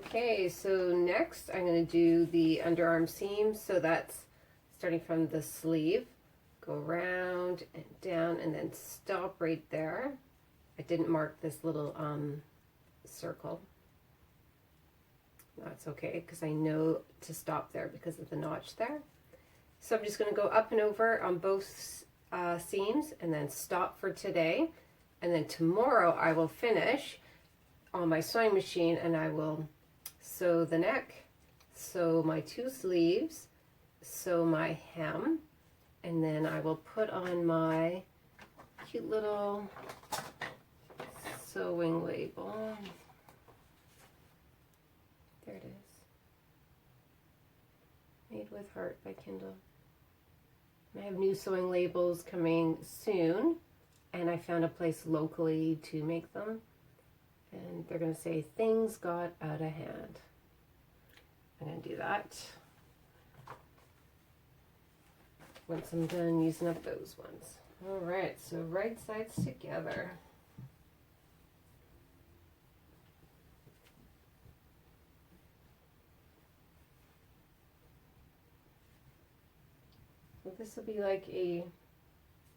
Okay, so next I'm going to do the underarm seam. So that's starting from the sleeve, go around and down and then stop right there. I didn't mark this little circle. That's okay because I know to stop there because of the notch there. So I'm just going to go up and over on both seams and then stop for today. And then tomorrow I will finish on my sewing machine and I will sew the neck, sew my two sleeves, sew my hem, and then I will put on my cute little sewing label. There it is. Made with Heart by Kindle. I have new sewing labels coming soon, and I found a place locally to make them. And they're going to say, things got out of hand. I'm going to do that once I'm done using up those ones. All right, so right sides together. So this will be like a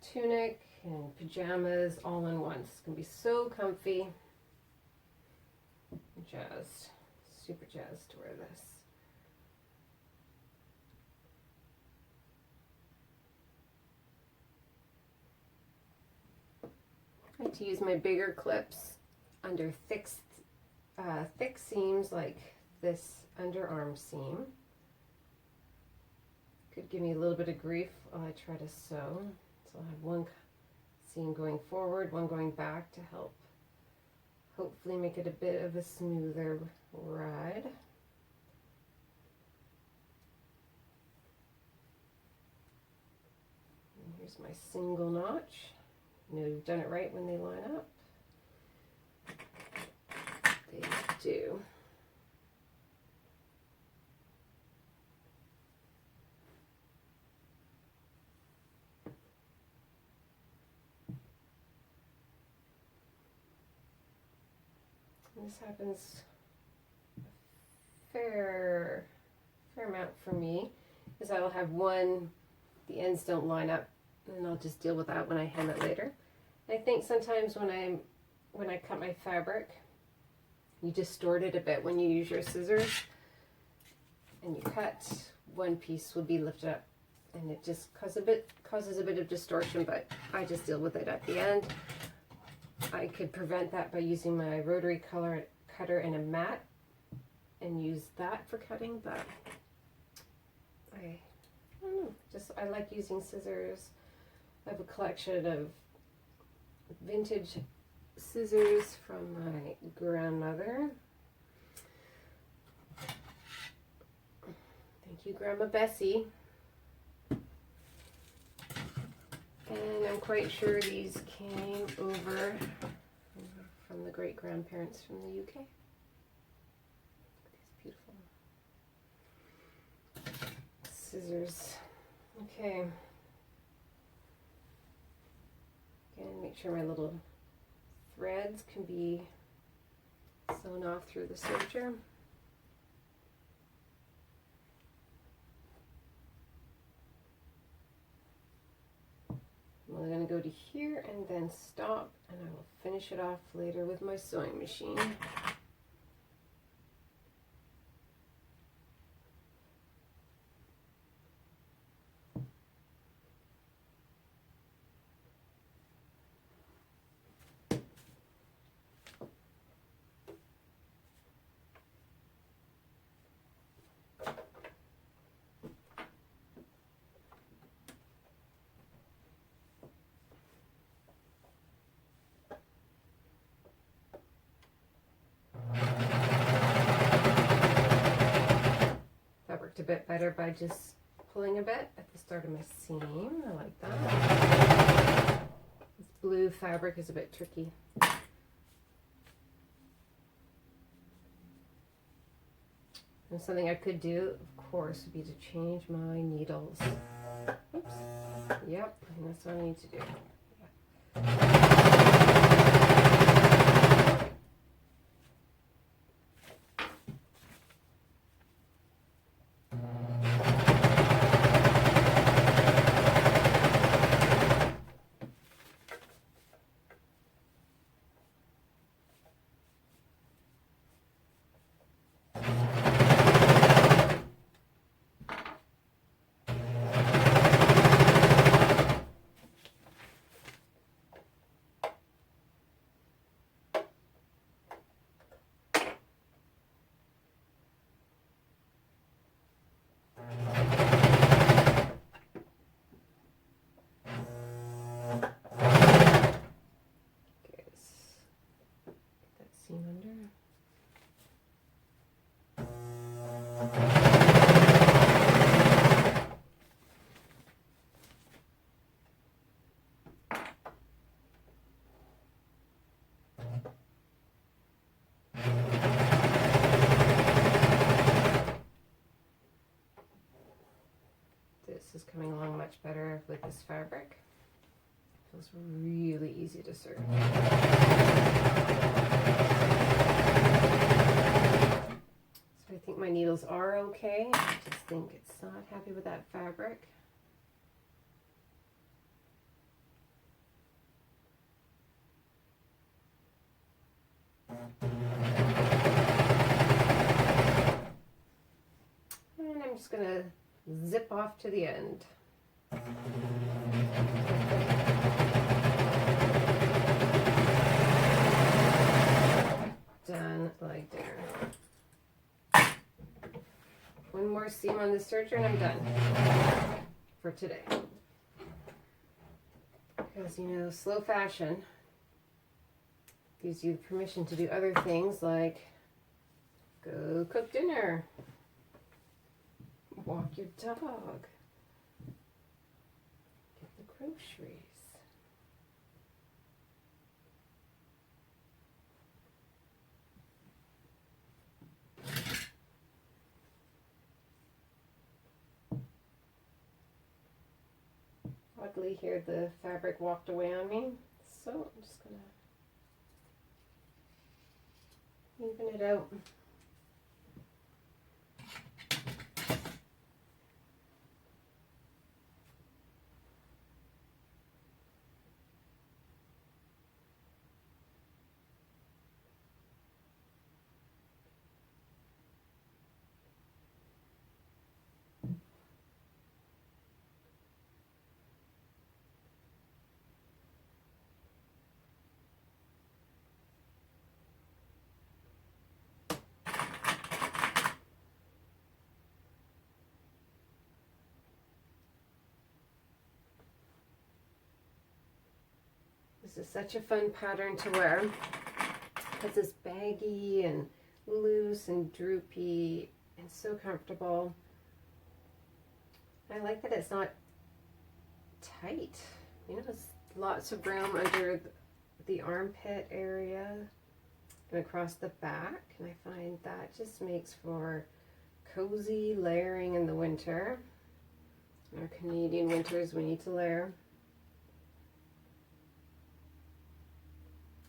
tunic and pajamas all in one. It's going to be so comfy. Jazzed, super jazzed to wear this. I like to use my bigger clips under thick seams like this underarm seam. Could give me a little bit of grief while I try to sew. So I'll have one seam going forward, one going back to help hopefully make it a bit of a smoother ride. And here's my single notch. You know you've done it right when they line up. They do. This happens a fair amount for me, is I will have one, the ends don't line up, and I'll just deal with that when I hem it later. And I think sometimes when I cut my fabric, you distort it a bit when you use your scissors, and you cut, one piece will be lifted up, and it just causes a bit of distortion, but I just deal with it at the end. I could prevent that by using my rotary cutter and a mat and use that for cutting, but I don't know, I like using scissors. I have a collection of vintage scissors from my grandmother. Thank you, Grandma Bessie. And I'm quite sure these came over from the great-grandparents from the UK. These beautiful scissors. Okay. Again, make sure my little threads can be sewn off through the serger. I'm going to go to here and then stop, and I will finish it off later with my sewing machine. A bit better by just pulling a bit at the start of my seam. I like that. This blue fabric is a bit tricky. And something I could do, of course, would be to change my needles. Oops. Yep, and that's what I need to do. Yeah. this is coming along much better with this fabric. It feels really easy to serge. So I think my needles are okay. I just think it's not happy with that fabric. And I'm just going to zip off to the end. Done like there. One more seam on the serger and I'm done for today. Because, you know, slow fashion gives you permission to do other things like go cook dinner, walk your dog, get the groceries. Luckily here the fabric walked away on me, so I'm just gonna even it out. This is such a fun pattern to wear because it's baggy and loose and droopy and so comfortable. I like that it's not tight. You know, there's lots of room under the armpit area and across the back, and I find that just makes for cozy layering in the winter. In our Canadian winters, we need to layer.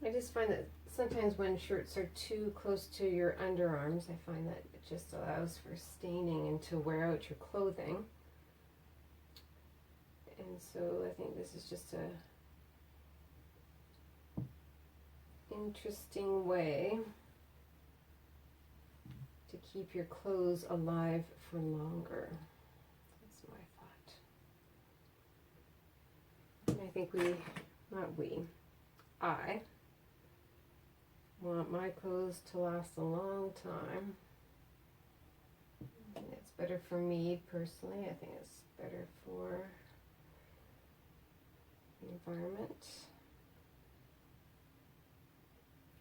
I just find that sometimes when shirts are too close to your underarms, I find that it just allows for staining and to wear out your clothing. And so I think this is just a interesting way to keep your clothes alive for longer. That's my thought. And I think I want my clothes to last a long time. And it's better for me personally. I think it's better for the environment.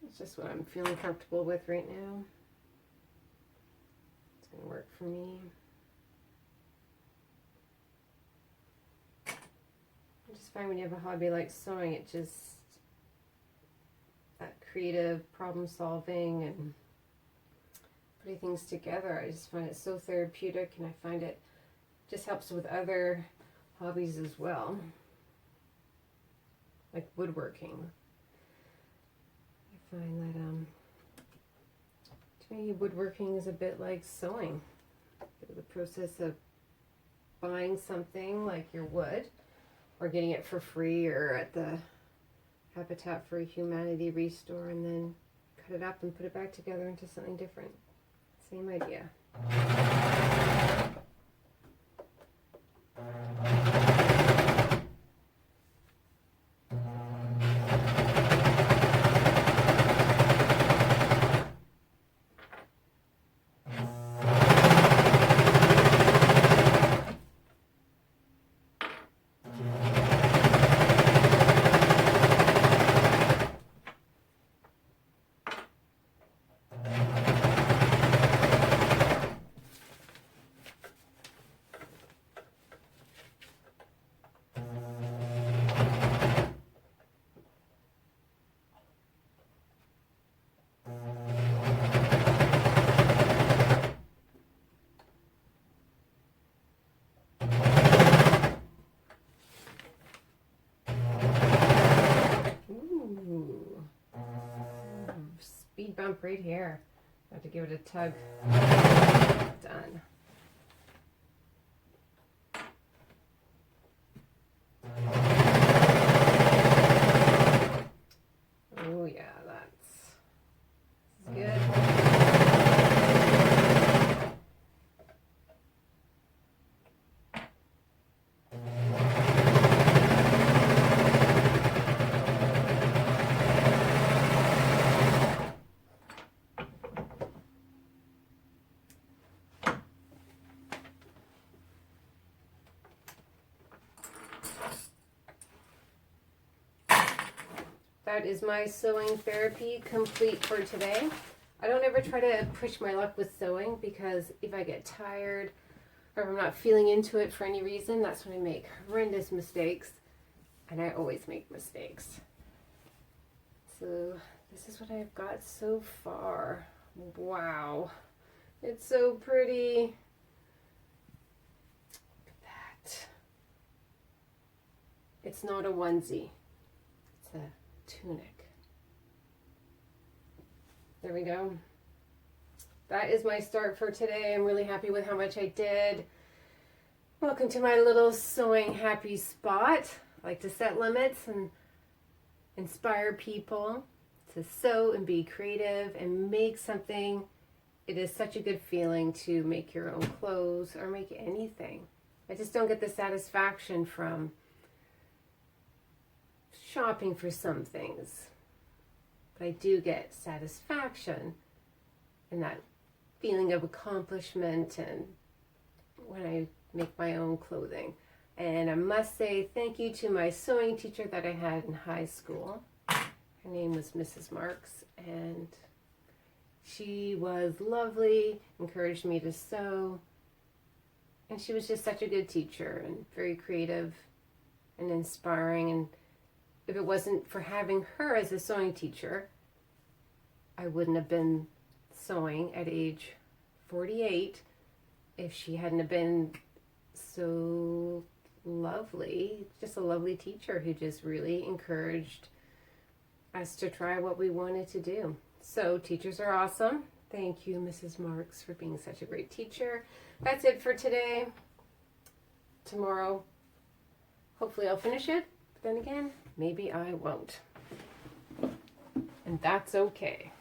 It's just what I'm feeling comfortable with right now. It's going to work for me. I just find when you have a hobby like sewing, it just, that creative problem solving and putting things together, I just find it so therapeutic, and I find it just helps with other hobbies as well, like woodworking. I find that to me woodworking is a bit like sewing. The process of buying something like your wood or getting it for free or at the Habitat for Humanity restore, and then cut it up and put it back together into something different. Same idea. speed bump right here. I have to give it a tug. Done. Oh yeah, that's good. That is my sewing therapy complete for today. I don't ever try to push my luck with sewing because if I get tired or if I'm not feeling into it for any reason, that's when I make horrendous mistakes. And I always make mistakes. So this is what I've got so far. Wow. It's so pretty. Look at that. It's not a onesie. It's a tunic. There we go. That is my start for today. I'm really happy with how much I did. Welcome to my little sewing happy spot. I like to set limits and inspire people to sew and be creative and make something. It is such a good feeling to make your own clothes or make anything. I just don't get the satisfaction from shopping for some things, but I do get satisfaction in that feeling of accomplishment and when I make my own clothing. And I must say thank you to my sewing teacher that I had in high school. Her name was Mrs. Marks, and she was lovely, encouraged me to sew, and she was just such a good teacher and very creative and inspiring. And if it wasn't for having her as a sewing teacher, I wouldn't have been sewing at age 48 if she hadn't have been so lovely. Just a lovely teacher who just really encouraged us to try what we wanted to do. So teachers are awesome. Thank you, Mrs. Marks, for being such a great teacher. That's it for today. Tomorrow, hopefully I'll finish it. But then again, maybe I won't. And that's okay.